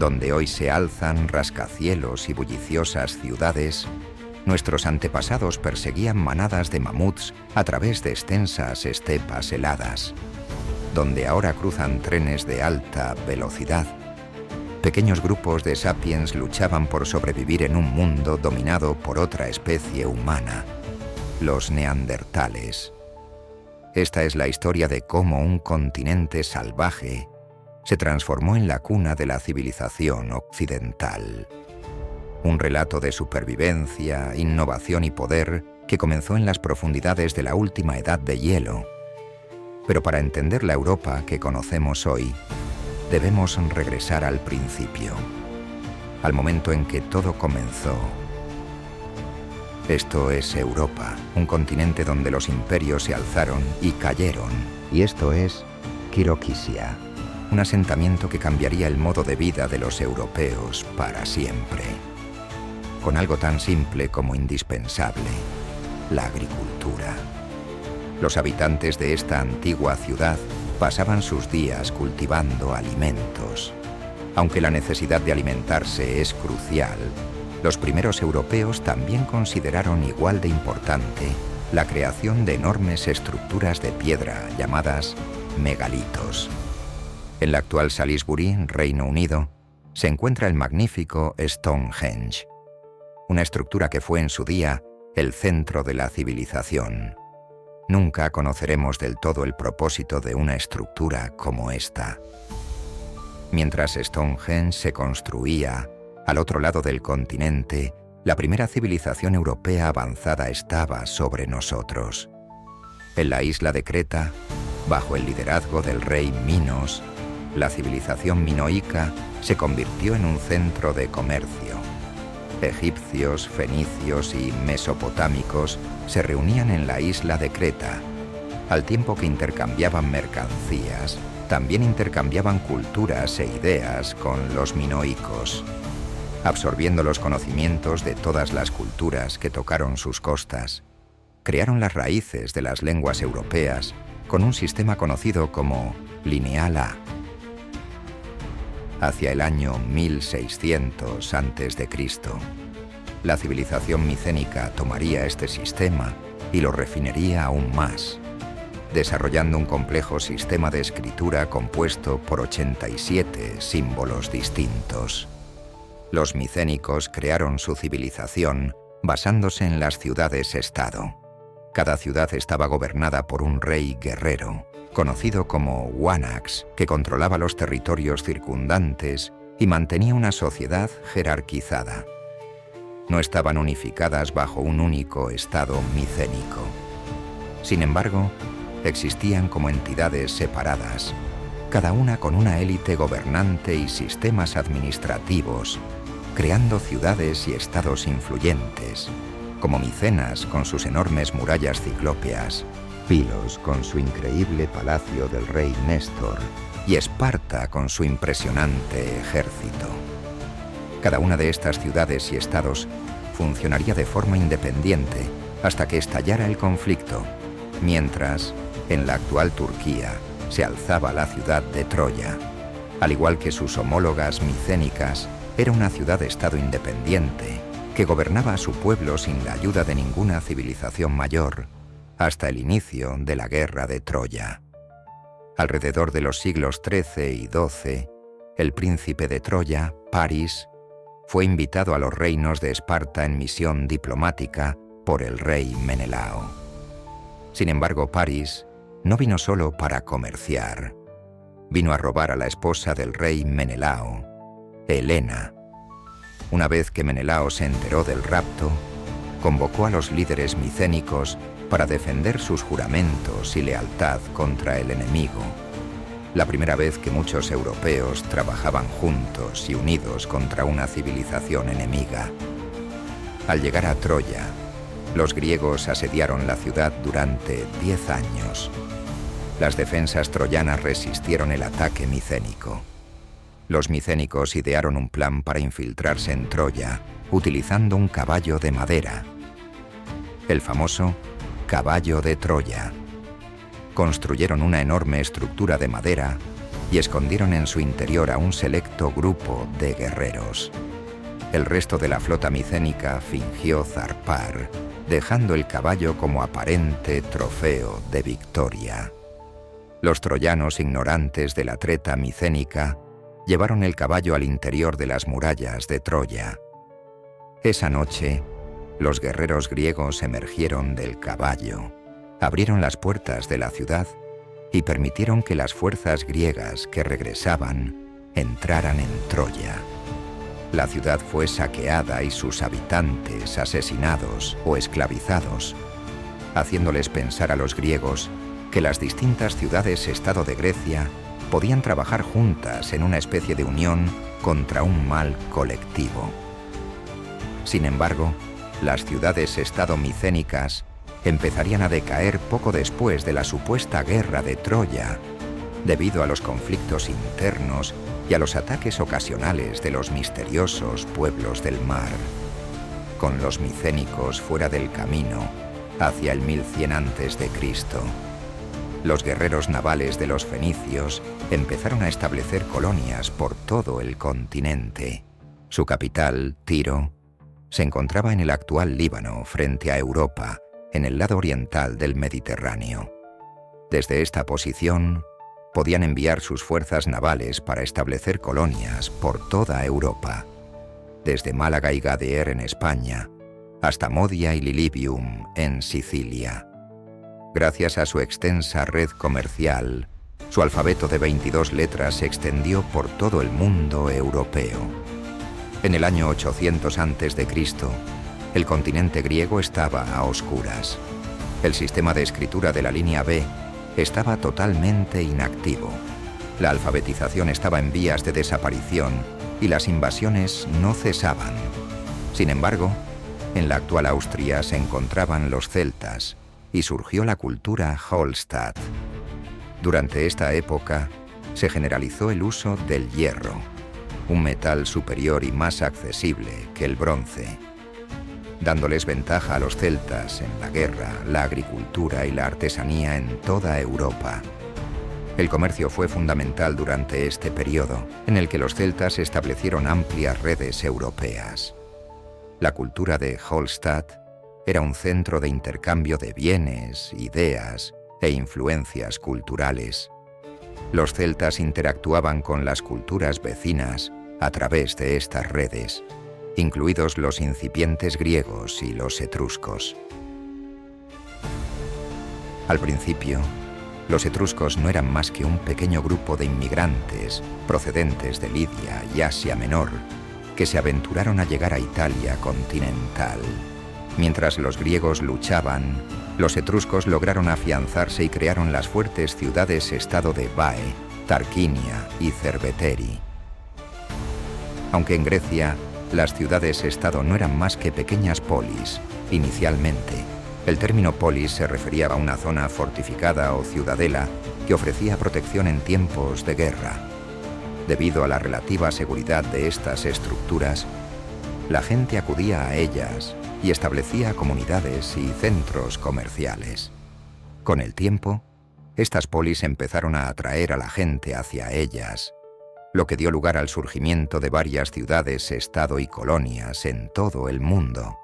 Donde hoy se alzan rascacielos y bulliciosas ciudades, nuestros antepasados perseguían manadas de mamuts a través de extensas estepas heladas. Donde ahora cruzan trenes de alta velocidad, pequeños grupos de sapiens luchaban por sobrevivir en un mundo dominado por otra especie humana, los neandertales. Esta es la historia de cómo un continente salvaje se transformó en la cuna de la civilización occidental. Un relato de supervivencia, innovación y poder que comenzó en las profundidades de la última edad de hielo. Pero para entender la Europa que conocemos hoy, debemos regresar al principio, al momento en que todo comenzó. Esto es Europa, un continente donde los imperios se alzaron y cayeron. Y esto es Quiroquisia, un asentamiento que cambiaría el modo de vida de los europeos para siempre. Con algo tan simple como indispensable, la agricultura. Los habitantes de esta antigua ciudad pasaban sus días cultivando alimentos. Aunque la necesidad de alimentarse es crucial, los primeros europeos también consideraron igual de importante la creación de enormes estructuras de piedra llamadas megalitos. En la actual Salisbury, Reino Unido, se encuentra el magnífico Stonehenge, una estructura que fue en su día el centro de la civilización. Nunca conoceremos del todo el propósito de una estructura como esta. Mientras Stonehenge se construía, al otro lado del continente, la primera civilización europea avanzada estaba sobre nosotros. En la isla de Creta, bajo el liderazgo del rey Minos, la civilización minoica se convirtió en un centro de comercio. Egipcios, fenicios y mesopotámicos se reunían en la isla de Creta. Al tiempo que intercambiaban mercancías, también intercambiaban culturas e ideas con los minoicos, absorbiendo los conocimientos de todas las culturas que tocaron sus costas. Crearon las raíces de las lenguas europeas con un sistema conocido como Lineal A. Hacia el año 1600 a.C., la civilización micénica tomaría este sistema y lo refinería aún más, desarrollando un complejo sistema de escritura compuesto por 87 símbolos distintos. Los micénicos crearon su civilización basándose en las ciudades-estado. Cada ciudad estaba gobernada por un rey guerrero, conocido como Wanax, que controlaba los territorios circundantes y mantenía una sociedad jerarquizada. No estaban unificadas bajo un único estado micénico. Sin embargo, existían como entidades separadas, cada una con una élite gobernante y sistemas administrativos, creando ciudades y estados influyentes, como Micenas con sus enormes murallas ciclópeas, Pilos con su increíble palacio del rey Néstor y Esparta con su impresionante ejército. Cada una de estas ciudades y estados funcionaría de forma independiente hasta que estallara el conflicto, mientras, en la actual Turquía, se alzaba la ciudad de Troya. Al igual que sus homólogas micénicas, era una ciudad-estado independiente que gobernaba a su pueblo sin la ayuda de ninguna civilización mayor, hasta el inicio de la guerra de Troya. Alrededor de los siglos XIII y XII, el príncipe de Troya, París, fue invitado a los reinos de Esparta en misión diplomática por el rey Menelao. Sin embargo, París no vino solo para comerciar. Vino a robar a la esposa del rey Menelao, Helena. Una vez que Menelao se enteró del rapto, convocó a los líderes micénicos para defender sus juramentos y lealtad contra el enemigo. La primera vez que muchos europeos trabajaban juntos y unidos contra una civilización enemiga. Al llegar a Troya, los griegos asediaron la ciudad durante 10 años. Las defensas troyanas resistieron el ataque micénico. Los micénicos idearon un plan para infiltrarse en Troya utilizando un caballo de madera, el famoso caballo de Troya. Construyeron una enorme estructura de madera y escondieron en su interior a un selecto grupo de guerreros. El resto de la flota micénica fingió zarpar, dejando el caballo como aparente trofeo de victoria. Los troyanos, ignorantes de la treta micénica, llevaron el caballo al interior de las murallas de Troya. Esa noche, los guerreros griegos emergieron del caballo, abrieron las puertas de la ciudad y permitieron que las fuerzas griegas que regresaban entraran en Troya. La ciudad fue saqueada y sus habitantes asesinados o esclavizados, haciéndoles pensar a los griegos que las distintas ciudades-estado de Grecia podían trabajar juntas en una especie de unión contra un mal colectivo. Sin embargo, las ciudades-estado micénicas empezarían a decaer poco después de la supuesta guerra de Troya, debido a los conflictos internos y a los ataques ocasionales de los misteriosos pueblos del mar, con los micénicos fuera del camino hacia el 1100 a.C. Los guerreros navales de los fenicios empezaron a establecer colonias por todo el continente. Su capital, Tiro, se encontraba en el actual Líbano, frente a Europa, en el lado oriental del Mediterráneo. Desde esta posición, podían enviar sus fuerzas navales para establecer colonias por toda Europa, desde Málaga y Gadeer en España, hasta Modia y Lilibium en Sicilia. Gracias a su extensa red comercial, su alfabeto de 22 letras se extendió por todo el mundo europeo. En el año 800 a.C., el continente griego estaba a oscuras. El sistema de escritura de la línea B estaba totalmente inactivo. La alfabetización estaba en vías de desaparición y las invasiones no cesaban. Sin embargo, en la actual Austria se encontraban los celtas y surgió la cultura Hallstatt. Durante esta época se generalizó el uso del hierro, un metal superior y más accesible que el bronce, dándoles ventaja a los celtas en la guerra, la agricultura y la artesanía en toda Europa. El comercio fue fundamental durante este periodo, en el que los celtas establecieron amplias redes europeas. La cultura de Hallstatt era un centro de intercambio de bienes, ideas e influencias culturales. Los celtas interactuaban con las culturas vecinas a través de estas redes, incluidos los incipientes griegos y los etruscos. Al principio, los etruscos no eran más que un pequeño grupo de inmigrantes procedentes de Lidia y Asia Menor que se aventuraron a llegar a Italia continental. Mientras los griegos luchaban, los etruscos lograron afianzarse y crearon las fuertes ciudades-estado de Bae, Tarquinia y Cerveteri. Aunque en Grecia, las ciudades-estado no eran más que pequeñas polis. Inicialmente, el término polis se refería a una zona fortificada o ciudadela que ofrecía protección en tiempos de guerra. Debido a la relativa seguridad de estas estructuras, la gente acudía a ellas y establecía comunidades y centros comerciales. Con el tiempo, estas polis empezaron a atraer a la gente hacia ellas, lo que dio lugar al surgimiento de varias ciudades, estado y colonias en todo el mundo.